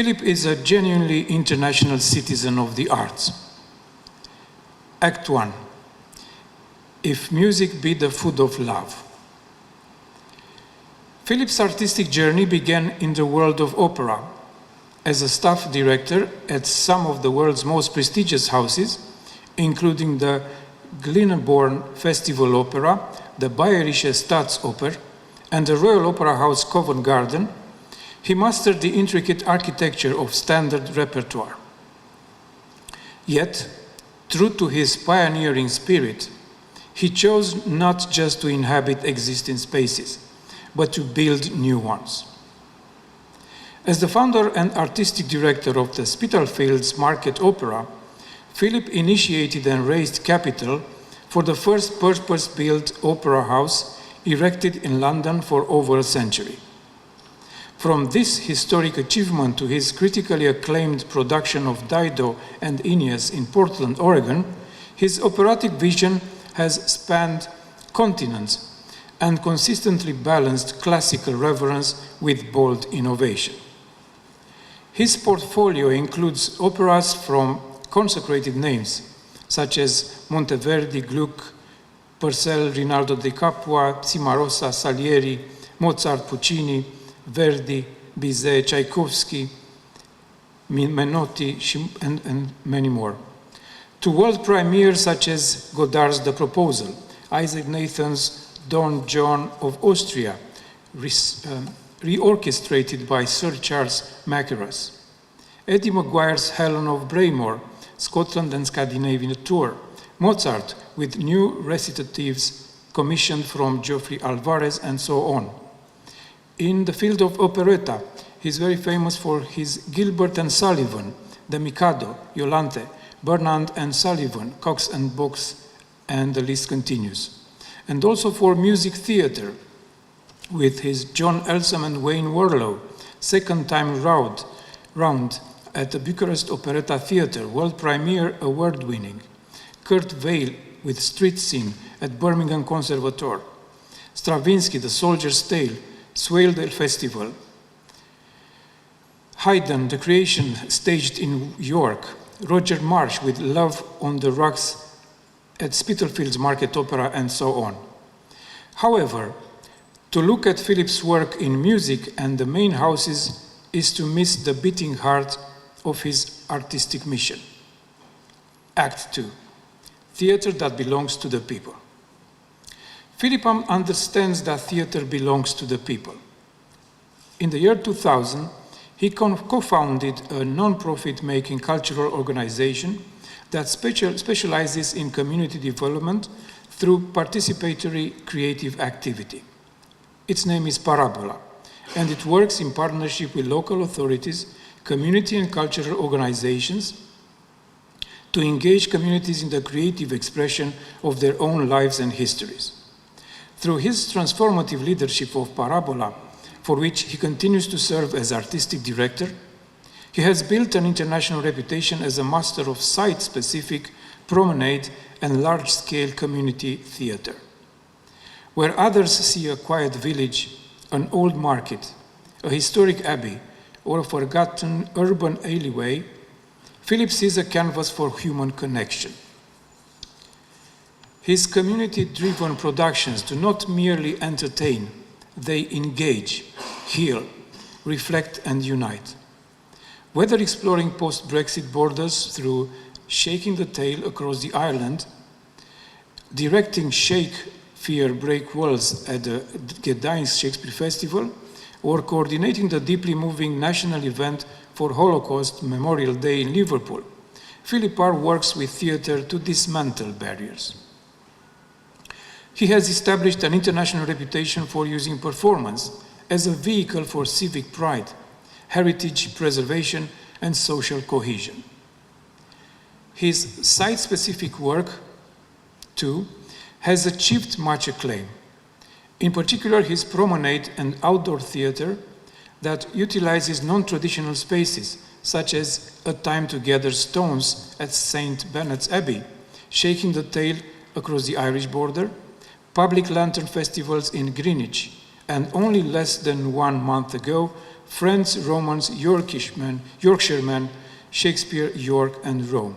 Philip is a genuinely international citizen of the arts. Act 1. If music be the food of love. Philip's artistic journey began in the world of opera. As a staff director at some of the world's most prestigious houses, including the Glyndebourne Festival Opera, the Bayerische Staatsoper, and the Royal Opera House Covent Garden, he mastered the intricate architecture of standard repertoire. Yet, true to his pioneering spirit, he chose not just to inhabit existing spaces, but to build new ones. As the founder and artistic director of the Spitalfields Market Opera, Philip initiated and raised capital for the first purpose-built opera house erected in London for over a century. From this historic achievement to his critically acclaimed production of Dido and Aeneas in Portland, Oregon, his operatic vision has spanned continents and consistently balanced classical reverence with bold innovation. His portfolio includes operas from consecrated names, such as Monteverdi, Gluck, Purcell, Rinaldo di Capua, Cimarosa, Salieri, Mozart, Puccini, Verdi, Bizet, Tchaikovsky, Menotti, and many more. To world premieres such as Godard's The Proposal, Isaac Nathan's Don John of Austria, reorchestrated by Sir Charles Mackerras, Eddie Maguire's Helen of Braymore, Scotland and Scandinavia tour, Mozart with new recitatives commissioned from Geoffrey Alvarez, and so on. In the field of operetta, he's very famous for his Gilbert and Sullivan, The Mikado, Iolante, Bernard and Sullivan, Cox and Box, and the list continues. And also for music theater, with his John Elsom and Wayne Warlow, second time round at the Bucharest Operetta Theatre, world premiere award-winning, Kurt Weill with Street Scene at Birmingham Conservatoire, Stravinsky, The Soldier's Tale, Swale Festival, Haydn, The Creation, staged in York, Roger Marsh with Love on the Rocks at Spitalfields Market Opera, and so on. However, to look at Philip's work in music and the main houses is to miss the beating heart of his artistic mission. Act 2. Theater that belongs to the people. Philip understands that theater belongs to the people. In the year 2000, he co-founded a non-profit making cultural organization that specializes in community development through participatory creative activity. Its name is Parabola, and it works in partnership with local authorities, community and cultural organizations to engage communities in the creative expression of their own lives and histories. Through his transformative leadership of Parabola, for which he continues to serve as artistic director, he has built an international reputation as a master of site-specific, promenade, and large-scale community theater. Where others see a quiet village, an old market, a historic abbey, or a forgotten urban alleyway, Philip sees a canvas for human connection. His community-driven productions do not merely entertain, they engage, heal, reflect, and unite. Whether exploring post-Brexit borders through Shaking the Tail across the Ireland, directing Shakespeare Break Walls at the Gdańsk Shakespeare Festival, or coordinating the deeply moving national event for Holocaust Memorial Day in Liverpool, Philip Parr works with theatre to dismantle barriers. He has established an international reputation for using performance as a vehicle for civic pride, heritage preservation, and social cohesion. His site-specific work, too, has achieved much acclaim. In particular, his promenade and outdoor theatre that utilizes non-traditional spaces, such as A Time to Gather Stones at St. Benet's Abbey, Shaking the Tail across the Irish border, public lantern festivals in Greenwich, and only less than 1 month ago, Friends, Romans, Yorkshiremen, Shakespeare, York, and Rome,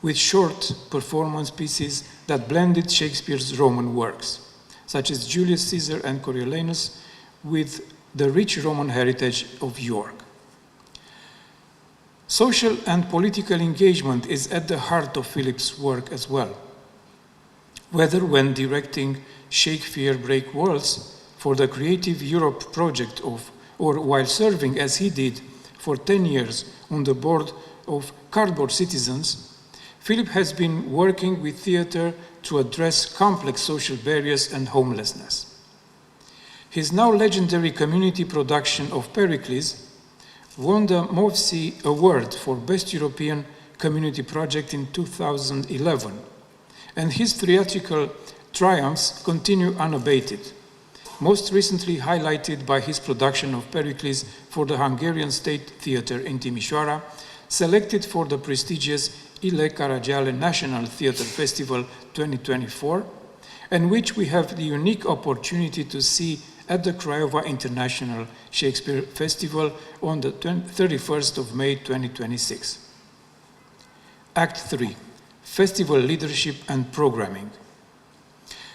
with short performance pieces that blended Shakespeare's Roman works, such as Julius Caesar and Coriolanus, with the rich Roman heritage of York. Social and political engagement is at the heart of Philip's work as well. Whether when directing Shakespeare Break Worlds for the Creative Europe project or while serving as he did for 10 years on the board of Cardboard Citizens, Philip has been working with theater to address complex social barriers and homelessness. His now legendary community production of Pericles won the MOVSI Award for Best European Community Project in 2011, and his theatrical triumphs continue unabated, most recently highlighted by his production of Pericles for the Hungarian State Theatre in Timișoara, selected for the prestigious Ile Caragiale National Theatre Festival 2024, and which we have the unique opportunity to see at the Craiova International Shakespeare Festival on the 31st of May 2026. Act 3, Festival Leadership and Programming.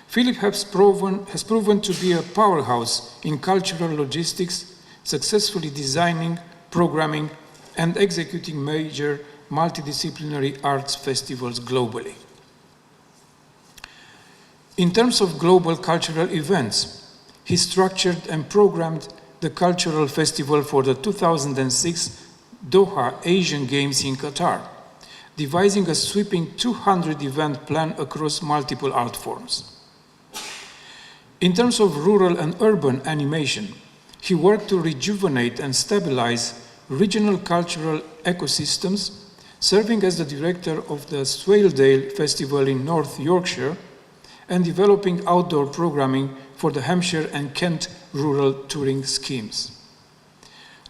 Philip has proven to be a powerhouse in cultural logistics, successfully designing, programming, and executing major multidisciplinary arts festivals globally. In terms of global cultural events, he structured and programmed the cultural festival for the 2006 Doha Asian Games in Qatar, devising a sweeping 200-event plan across multiple art forms. In terms of rural and urban animation, he worked to rejuvenate and stabilize regional cultural ecosystems, serving as the director of the Swaledale Festival in North Yorkshire and developing outdoor programming for the Hampshire and Kent rural touring schemes.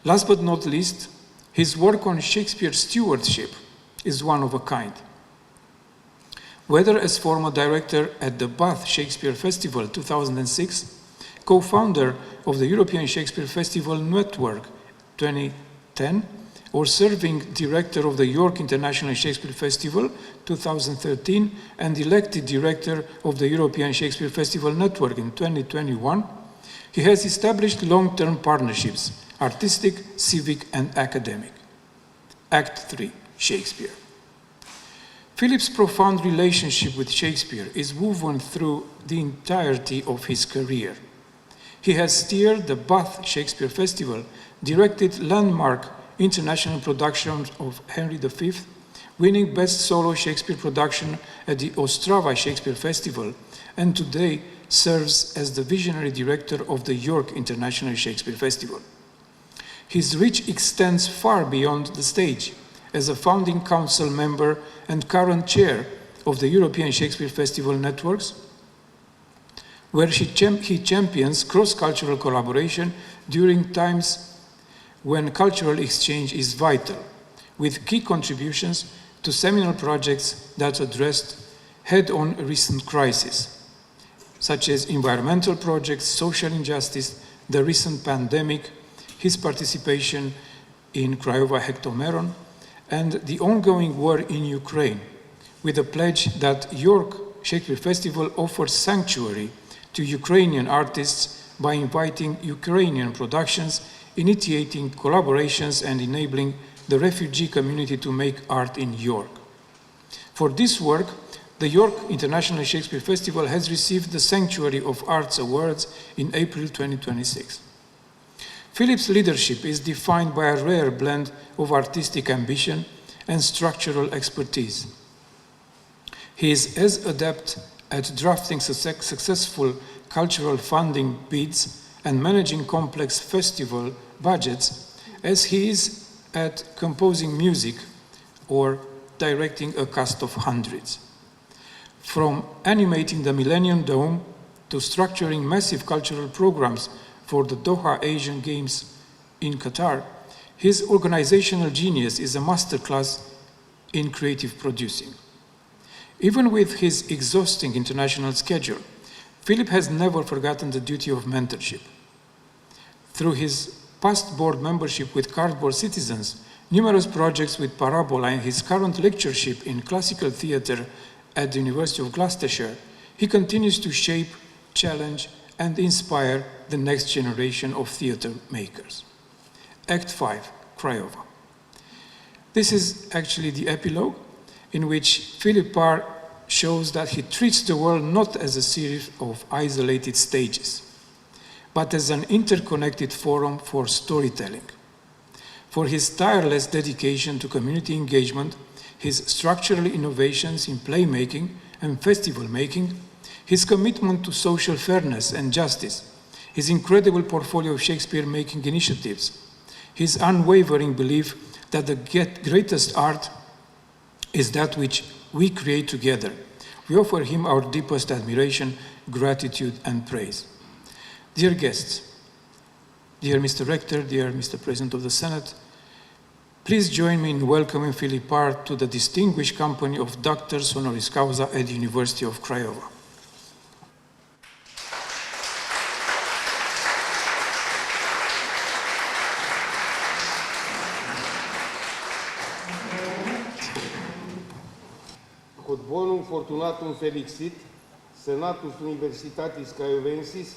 Last but not least, his work on Shakespeare stewardship is one of a kind. Whether as former director at the Bath Shakespeare Festival 2006, co-founder of the European Shakespeare Festival Network 2010, or serving director of the York International Shakespeare Festival 2013 and elected director of the European Shakespeare Festival Network in 2021, he has established long-term partnerships, artistic, civic, and academic. Act 3, Shakespeare. Philip's profound relationship with Shakespeare is woven through the entirety of his career. He has steered the Bath Shakespeare Festival, directed landmark international productions of Henry V, winning Best Solo Shakespeare Production at the Ostrava Shakespeare Festival, and today serves as the visionary director of the York International Shakespeare Festival. His reach extends far beyond the stage, as a founding council member and current chair of the European Shakespeare Festival Networks, where he champions cross-cultural collaboration during times when cultural exchange is vital, with key contributions to seminal projects that addressed head-on recent crises, such as environmental projects, social injustice, the recent pandemic, his participation in Craiova Hectomeron, and the ongoing war in Ukraine, with a pledge that York Shakespeare Festival offers sanctuary to Ukrainian artists by inviting Ukrainian productions, initiating collaborations, and enabling the refugee community to make art in York. For this work, the York International Shakespeare Festival has received the Sanctuary of Arts Awards in April 2026. Philip's leadership is defined by a rare blend of artistic ambition and structural expertise. He is as adept at drafting successful cultural funding bids and managing complex festival budgets as he is at composing music or directing a cast of hundreds. From animating the Millennium Dome to structuring massive cultural programs for the Doha Asian Games in Qatar, his organizational genius is a masterclass in creative producing. Even with his exhausting international schedule, Philip has never forgotten the duty of mentorship. Through his past board membership with Cardboard Citizens, numerous projects with Parabola, and his current lectureship in classical theatre at the University of Gloucestershire, he continues to shape, challenge, and inspire the next generation of theatre makers. Act 5, Craiova. This is actually the epilogue, in which Philip Parr shows that he treats the world not as a series of isolated stages, but as an interconnected forum for storytelling. For his tireless dedication to community engagement, his structural innovations in playmaking and festival making, his commitment to social fairness and justice, his incredible portfolio of Shakespeare-making initiatives, his unwavering belief that the greatest art is that which we create together. We offer him our deepest admiration, gratitude, and praise. Dear guests, dear Mr. Rector, dear Mr. President of the Senate, please join me in welcoming Philip Parr to the distinguished company of Doctors Honoris Causa at the University of Craiova. Quod bonum fortunatum felixit, Senatus Universitatis Craiovensis,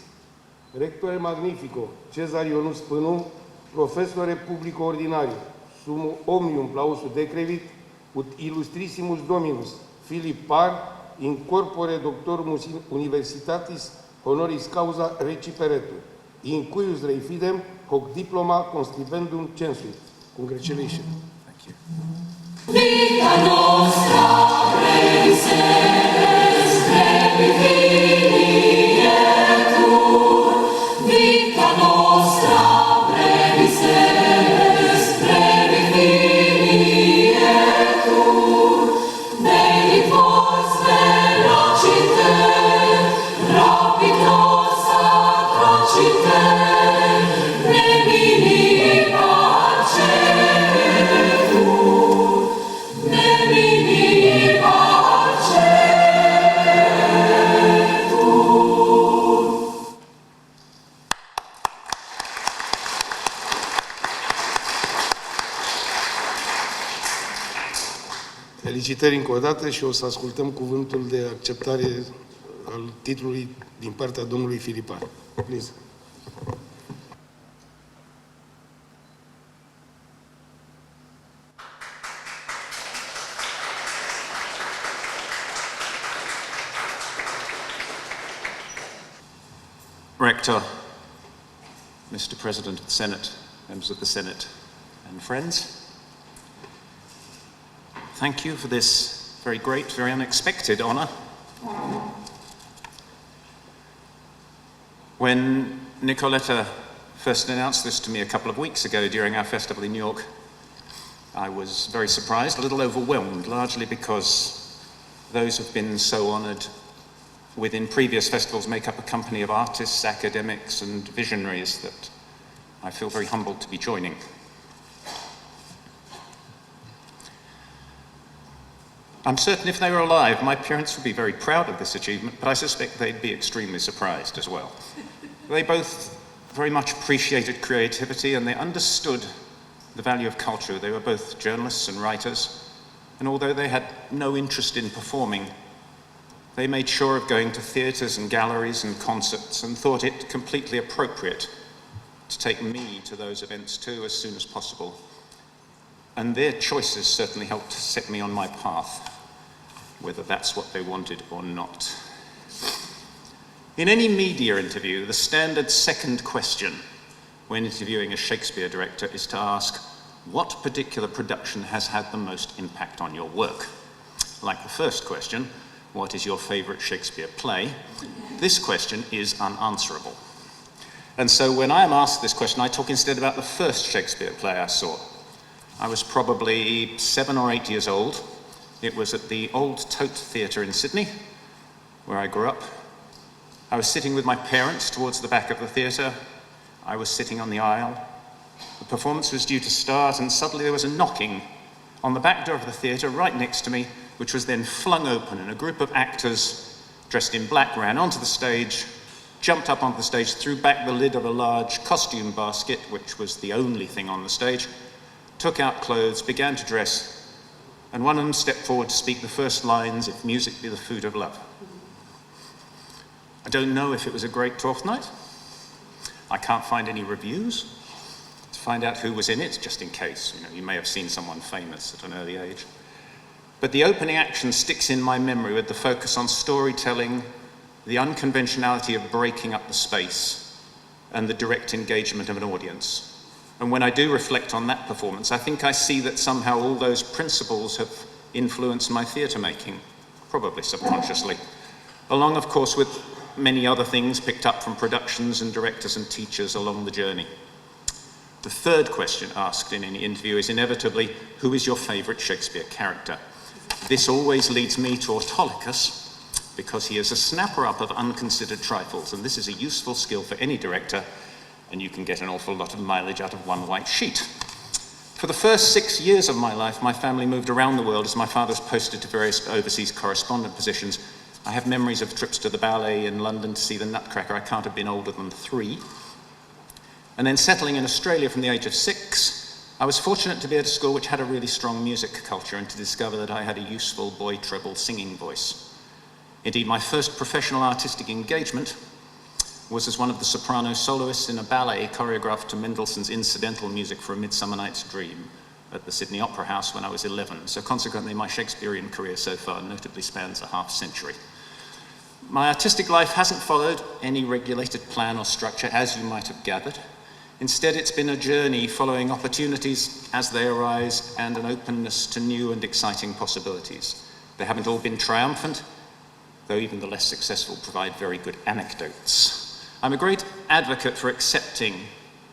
Rectore Magnifico, Cezar Ionus Pânum, Professore Publico Ordinariu, sum omnium plausu decrevit, ut illustrissimus Dominus, Philip Parr, in corpore Doctorum Universitatis Honoris Causa reciperetur, in cuius rei fidem hoc diploma conscribendum censuit. Congratulations. Thank you. Vita nostra brevis est, brevi filietur. Vita nostra brevis est, brevi filietur. Venit vos velocite, rapidos atrocite, nemini parcetur, nemini parcetur. Felicitări încă o dată și o să ascultăm cuvântul de acceptare al titlului din partea domnului Philip Parr. Please. Rector, Mr. President of the Senate, members of the Senate, and friends, thank you for this very great, very unexpected honor. When Nicoletta first announced this to me a couple of weeks ago during our festival in New York, I was very surprised, a little overwhelmed, largely because those who've been so honored within previous festivals make up a company of artists, academics, and visionaries that I feel very humbled to be joining. I'm certain if they were alive, my parents would be very proud of this achievement, but I suspect they'd be extremely surprised as well. They both very much appreciated creativity and they understood the value of culture. They were both journalists and writers, and although they had no interest in performing, they made sure of going to theatres and galleries and concerts and thought it completely appropriate to take me to those events too as soon as possible. And their choices certainly helped set me on my path, whether that's what they wanted or not. In any media interview, the standard second question when interviewing a Shakespeare director is to ask, what particular production has had the most impact on your work? Like the first question, what is your favorite Shakespeare play? This question is unanswerable. And so when I am asked this question, I talk instead about the first Shakespeare play I saw. I was probably 7 or 8 years old. It was at the Old Tote Theatre in Sydney, where I grew up. I was sitting with my parents towards the back of the theatre. I was sitting on the aisle. The performance was due to start, and suddenly there was a knocking on the back door of the theatre right next to me, which was then flung open, and a group of actors dressed in black ran onto the stage jumped up onto the stage, threw back the lid of a large costume basket, which was the only thing on the stage, took out clothes, began to dress, and one of them stepped forward to speak the first lines, "If music be the food of love." I don't know if it was a great 12th night. I can't find any reviews to find out who was in it, just in case. You may have seen someone famous at an early age. But the opening action sticks in my memory with the focus on storytelling, the unconventionality of breaking up the space, and the direct engagement of an audience. And when I do reflect on that performance, I think I see that somehow all those principles have influenced my theatre making, probably subconsciously, along, of course, with many other things picked up from productions and directors and teachers along the journey. The third question asked in any interview is inevitably, who is your favourite Shakespeare character? This always leads me to Autolycus, because he is a snapper-up of unconsidered trifles, and this is a useful skill for any director, and you can get an awful lot of mileage out of one white sheet. For the first 6 years of my life, my family moved around the world as my father was posted to various overseas correspondent positions. I have memories of trips to the ballet in London to see the Nutcracker. I can't have been older than 3. And then settling in Australia from the age of 6, I was fortunate to be at a school which had a really strong music culture and to discover that I had a useful boy treble singing voice. Indeed, my first professional artistic engagement was as one of the soprano soloists in a ballet choreographed to Mendelssohn's incidental music for A Midsummer Night's Dream at the Sydney Opera House when I was 11. So consequently, my Shakespearean career so far notably spans a half century. My artistic life hasn't followed any regulated plan or structure, as you might have gathered. Instead, it's been a journey following opportunities as they arise and an openness to new and exciting possibilities. They haven't all been triumphant, though even the less successful provide very good anecdotes. I'm a great advocate for accepting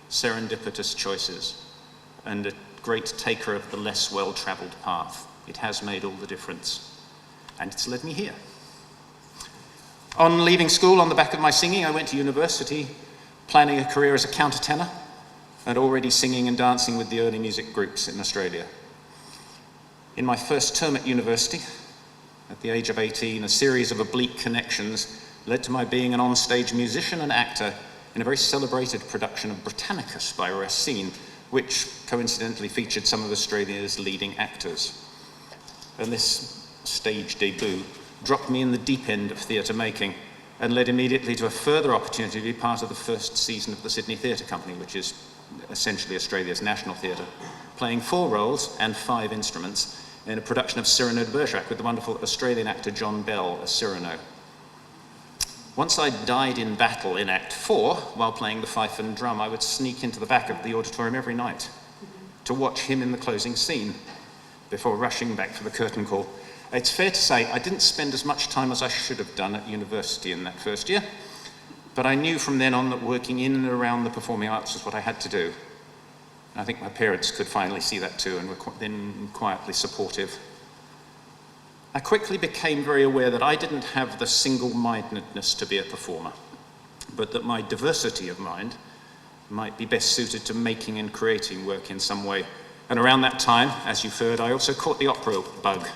serendipitous choices and a great taker of the less well-travelled path. It has made all the difference, and it's led me here. On leaving school, on the back of my singing, I went to university, planning a career as a countertenor, and already singing and dancing with the early music groups in Australia. In my first term at university, at the age of 18, a series of oblique connections led to my being an on-stage musician and actor in a very celebrated production of Britannicus by Racine, which coincidentally featured some of Australia's leading actors. And this stage debut dropped me in the deep end of theatre making and led immediately to a further opportunity to be part of the first season of the Sydney Theatre Company, which is essentially Australia's national theatre, playing 4 roles and 5 instruments in a production of Cyrano de Bergerac with the wonderful Australian actor John Bell as Cyrano. Once I died in battle in Act 4, while playing the fife and drum, I would sneak into the back of the auditorium every night to watch him in the closing scene before rushing back for the curtain call. It's fair to say I didn't spend as much time as I should have done at university in that first year, but I knew from then on that working in and around the performing arts was what I had to do. I think my parents could finally see that too and were then quietly supportive. I quickly became very aware that I didn't have the single-mindedness to be a performer, but that my diversity of mind might be best suited to making and creating work in some way. And around that time, as you've heard, I also caught the opera bug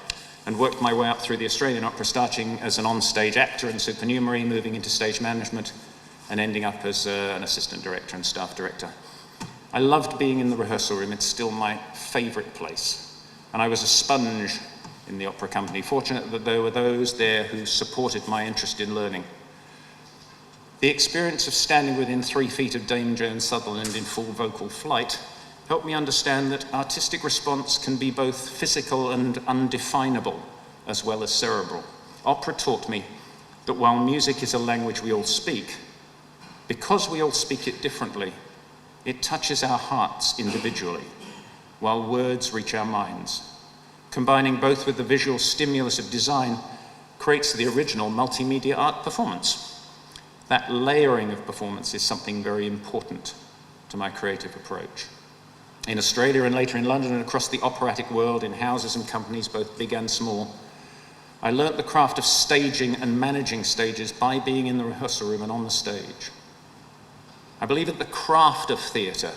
and worked my way up through the Australian opera, starting as an on-stage actor and supernumerary, moving into stage management, and ending up as an assistant director and staff director. I loved being in the rehearsal room. It's still my favourite place. And I was a sponge in the opera company, fortunate that there were those there who supported my interest in learning. The experience of standing within 3 feet of Dame Joan Sutherland in full vocal flight helped me understand that artistic response can be both physical and undefinable, as well as cerebral. Opera taught me that while music is a language we all speak, because we all speak it differently, it touches our hearts individually, while words reach our minds. Combining both with the visual stimulus of design creates the original multimedia art performance. That layering of performance is something very important to my creative approach. In Australia and later in London and across the operatic world, in houses and companies both big and small, I learnt the craft of staging and managing stages by being in the rehearsal room and on the stage. I believe that the craft of theatre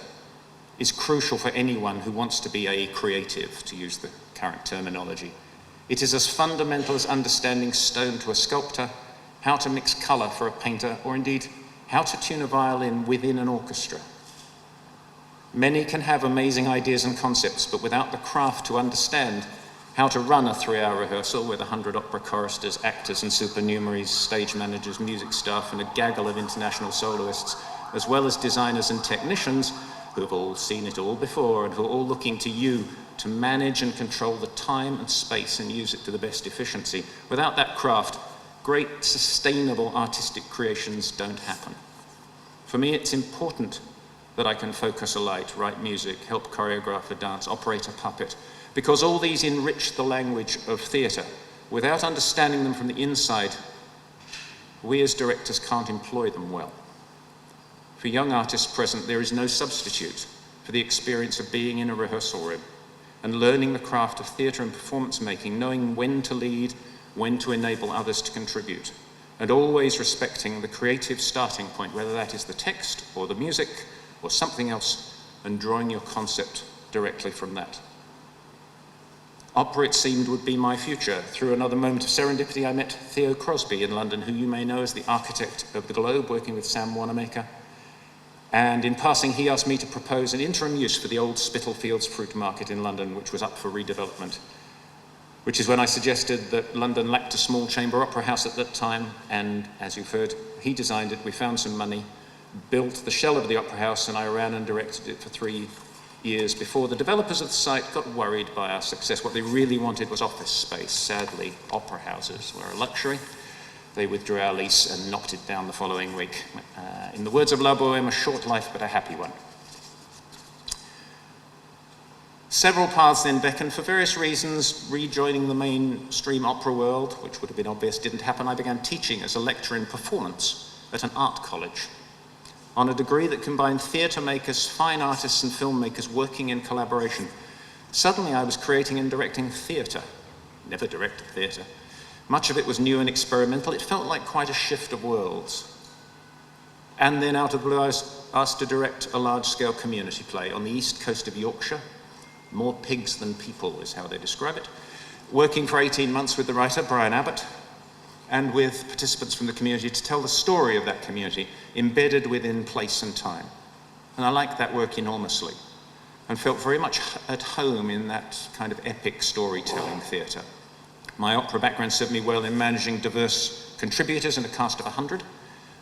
is crucial for anyone who wants to be a creative, to use the current terminology. It is as fundamental as understanding stone to a sculptor, how to mix colour for a painter, or indeed how to tune a violin within an orchestra. Many can have amazing ideas and concepts, but without the craft to understand how to run a 3-hour rehearsal with 100 opera choristers, actors and supernumeraries, stage managers, music staff, and a gaggle of international soloists, as well as designers and technicians who have all seen it all before and who are all looking to you to manage and control the time and space and use it to the best efficiency. Without that craft, great sustainable artistic creations don't happen. For me, it's important that I can focus a light, write music, help choreograph a dance, operate a puppet, because all these enrich the language of theatre. Without understanding them from the inside, we as directors can't employ them well. For young artists present, there is no substitute for the experience of being in a rehearsal room and learning the craft of theatre and performance making, knowing when to lead, when to enable others to contribute, and always respecting the creative starting point, whether that is the text or the music or something else, and drawing your concept directly from that. Opera, it seemed, would be my future. Through another moment of serendipity, I met Theo Crosby in London, who you may know as the architect of the Globe, working with Sam Wanamaker. And in passing, he asked me to propose an interim use for the old Spitalfields Fruit Market in London, which was up for redevelopment, which is when I suggested that London lacked a small chamber opera house at that time, and as you've heard, he designed it. We found some money, built the shell of the opera house, and I ran and directed it for 3 years before the developers of the site got worried by our success. What they really wanted was office space. Sadly, opera houses were a luxury. They withdrew our lease and knocked it down the following week. In the words of La Boheme, a short life but a happy one. Several paths then beckoned. For various reasons, rejoining the mainstream opera world, which would have been obvious, didn't happen. I began teaching as a lecturer in performance at an art college on a degree that combined theatre makers, fine artists and filmmakers working in collaboration. Suddenly I was creating and directing theatre. Never directed theatre. Much of it was new and experimental. It felt like quite a shift of worlds. And then out of the blue, I was asked to direct a large-scale community play on the east coast of Yorkshire. More pigs than people is how they describe it. Working for 18 months with the writer, Brian Abbott, and with participants from the community to tell the story of that community embedded within place and time. And I liked that work enormously and felt very much at home in that kind of epic storytelling theatre. My opera background served me well in managing diverse contributors in a cast of 100,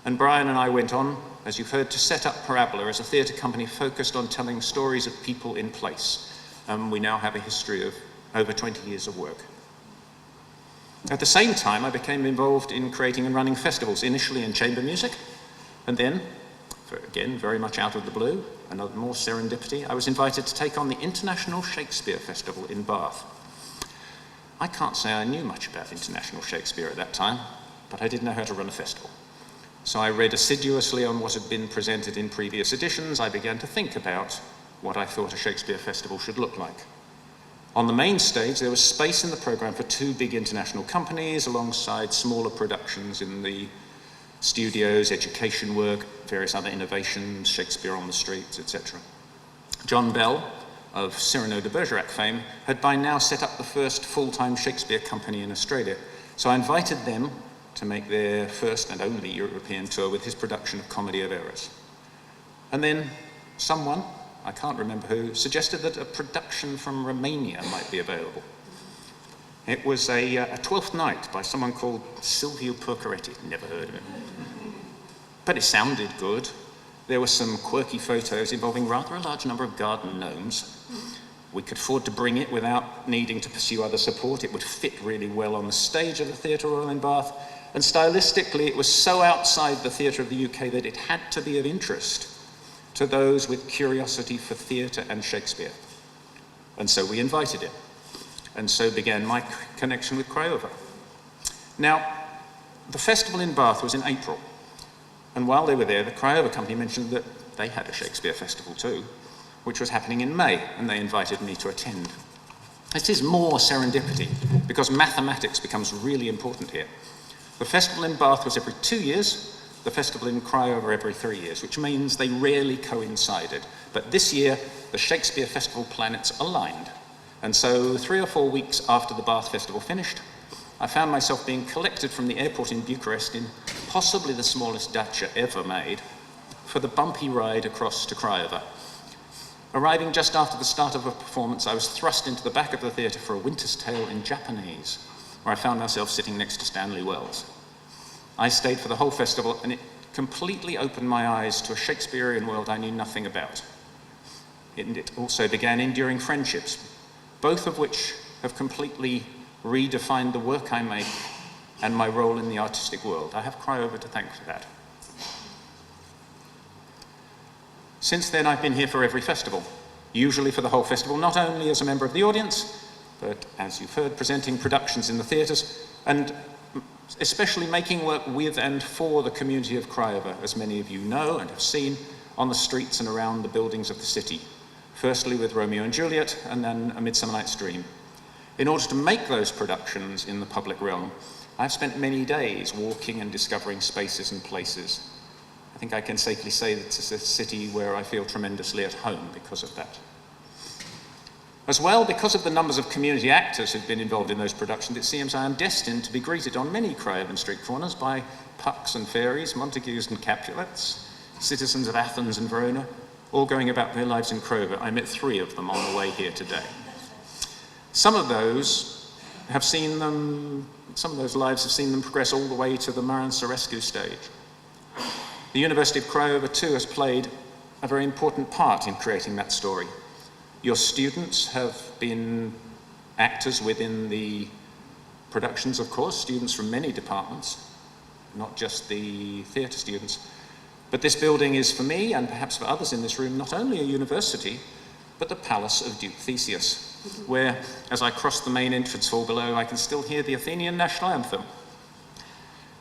and Brian and I went on, as you've heard, to set up Parabola as a theatre company focused on telling stories of people in place. We now have a history of over 20 years of work. At the same time, I became involved in creating and running festivals, initially in chamber music, and then, again, very much out of the blue, another more serendipity, I was invited to take on the International Shakespeare Festival in Bath. I can't say I knew much about international Shakespeare at that time, but I did know how to run a festival. So I read assiduously on what had been presented in previous editions. I began to think about what I thought a Shakespeare festival should look like. On the main stage, there was space in the programme for 2 big international companies alongside smaller productions in the studios, education work, various other innovations, Shakespeare on the streets, etc. John Bell, of Cyrano de Bergerac fame, had by now set up the first full-time Shakespeare company in Australia. So I invited them to make their first and only European tour with his production of Comedy of Errors. And then someone, I can't remember who, suggested that a production from Romania might be available. It was a 12th Night by someone called Silviu Purcaretti. Never heard of him. But it sounded good. There were some quirky photos involving rather a large number of garden gnomes. We could afford to bring it without needing to pursue other support. It would fit really well on the stage of the Theatre Royal in Bath. And stylistically, it was so outside the theatre of the UK that it had to be of interest to those with curiosity for theatre and Shakespeare. And so we invited him. And so began my connection with Craiova. Now, the festival in Bath was in April. And while they were there, the Craiova company mentioned that they had a Shakespeare festival too, which was happening in May, and they invited me to attend. This is more serendipity, because mathematics becomes really important here. The festival in Bath was every 2 years, the festival in Craiova every 3 years, which means they rarely coincided. But this year, the Shakespeare Festival planets aligned. And so 3 or 4 weeks after the Bath Festival finished, I found myself being collected from the airport in Bucharest in possibly the smallest dacha ever made, for the bumpy ride across to Craiova. Arriving just after the start of a performance, I was thrust into the back of the theatre for A Winter's Tale in Japanese, where I found myself sitting next to Stanley Wells. I stayed for the whole festival, and it completely opened my eyes to a Shakespearean world I knew nothing about. It also began enduring friendships, both of which have completely redefined the work I make and my role in the artistic world. I have Craiova to thank for that. Since then, I've been here for every festival, usually for the whole festival, not only as a member of the audience, but as you've heard, presenting productions in the theatres, and especially making work with and for the community of Craiova, as many of you know and have seen on the streets and around the buildings of the city, firstly with Romeo and Juliet, and then A Midsummer Night's Dream. In order to make those productions in the public realm, I've spent many days walking and discovering spaces and places. I think I can safely say that it's a city where I feel tremendously at home because of that. As well, because of the numbers of community actors who've been involved in those productions, it seems I am destined to be greeted on many Craiova street corners by pucks and fairies, Montagues and Capulets, citizens of Athens and Verona, all going about their lives in Craiova. I met 3 of them on the way here today. Some of those lives have seen them progress all the way to the Marian Sorescu stage. The University of Craiova too has played a very important part in creating that story. Your students have been actors within the productions, of course, students from many departments, not just the theatre students. But this building is for me, and perhaps for others in this room, not only a university, but the Palace of Duke Theseus, where, as I cross the main entrance hall below, I can still hear the Athenian national anthem.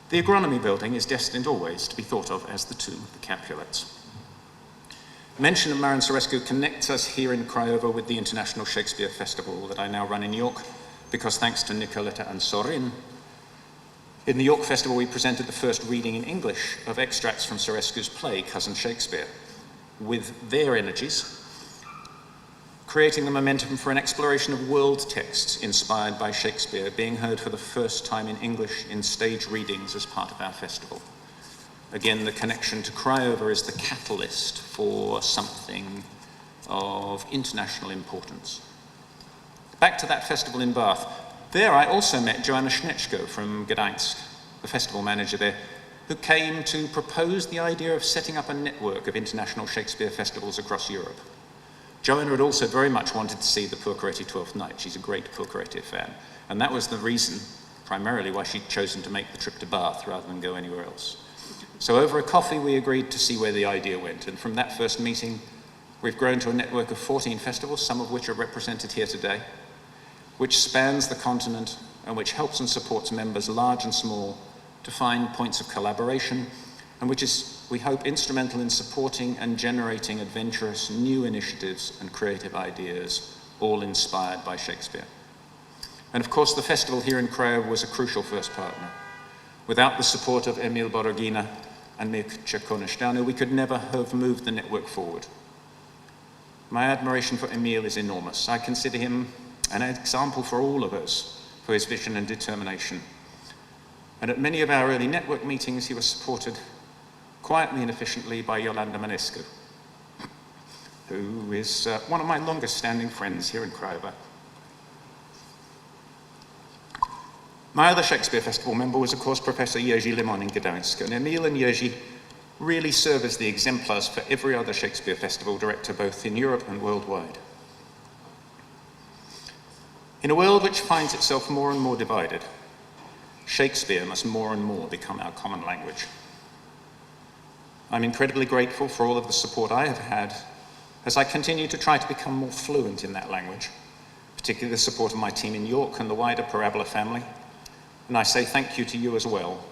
The agronomy building is destined always to be thought of as the tomb of the Capulets. Mention of Marian Sorescu connects us here in Craiova with the International Shakespeare Festival that I now run in York, because thanks to Nicoletta and Sorin, in the York Festival we presented the first reading in English of extracts from Sorescu's play, Cousin Shakespeare, with their energies, creating the momentum for an exploration of world texts inspired by Shakespeare being heard for the first time in English in stage readings as part of our festival. Again, the connection to Craiova is the catalyst for something of international importance. Back to that festival in Bath. There I also met Joanna Schnetzko from Gdańsk, the festival manager there, who came to propose the idea of setting up a network of international Shakespeare festivals across Europe. Joanna had also very much wanted to see the Purcoretti 12th Night. She's a great Purcoretti fan. And that was the reason, primarily, why she'd chosen to make the trip to Bath rather than go anywhere else. So over a coffee, we agreed to see where the idea went. And from that first meeting, we've grown to a network of 14 festivals, some of which are represented here today, which spans the continent and which helps and supports members large and small to find points of collaboration, and which is, we hope, instrumental in supporting and generating adventurous new initiatives and creative ideas, all inspired by Shakespeare. And of course, the festival here in Craiova was a crucial first partner. Without the support of Emil Borogina and Mircea Coneșteanu, we could never have moved the network forward. My admiration for Emil is enormous. I consider him an example for all of us for his vision and determination. And at many of our early network meetings, he was supported quietly and efficiently by Iolanda Manescu, who is one of my longest standing friends here in Craiova. My other Shakespeare Festival member was, of course, Professor Jerzy Limon in Gdańsk, and Emil and Jerzy really serve as the exemplars for every other Shakespeare Festival director, both in Europe and worldwide. In a world which finds itself more and more divided, Shakespeare must more and more become our common language. I'm incredibly grateful for all of the support I have had as I continue to try to become more fluent in that language, particularly the support of my team in York and the wider Parabola family. And I say thank you to you as well,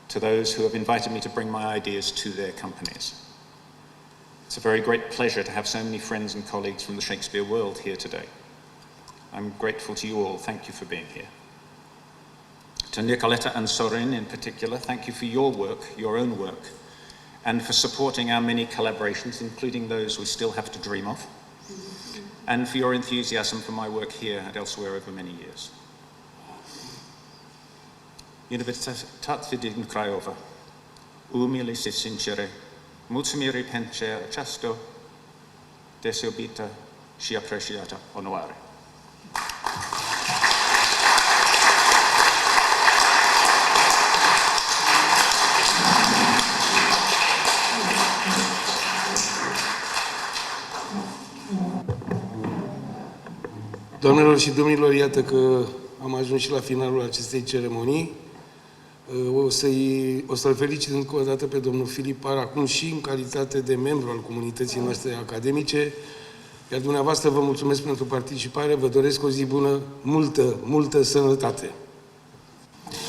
to those who have invited me to bring my ideas to their companies. It's a very great pleasure to have so many friends and colleagues from the Shakespeare world here today. I'm grateful to you all. Thank you for being here. To Nicoletta and Sorin in particular, thank you for your work, your own work, and for supporting our many collaborations, including those we still have to dream of, and for your enthusiasm for my work here and elsewhere over many years. Universității din Craiova. umile și sincere, mulțumiri pentru această deosebită și apreciată onoare. Doamnelor și domnilor, iată că am ajuns și la finalul acestei ceremonii. O să-l felicit încă o dată pe domnul Filip Parr, acum și în calitate de membru al comunității noastre academice. Iar dumneavoastră vă mulțumesc pentru participare, vă doresc o zi bună, multă sănătate.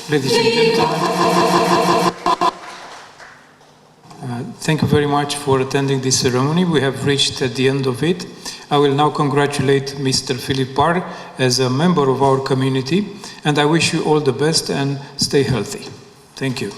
Ladies and gentlemen, thank you very much for attending this ceremony. We have reached at the end of it. I will now congratulate Mr. Philip Parr as a member of our community, and I wish you all the best and stay healthy. Thank you.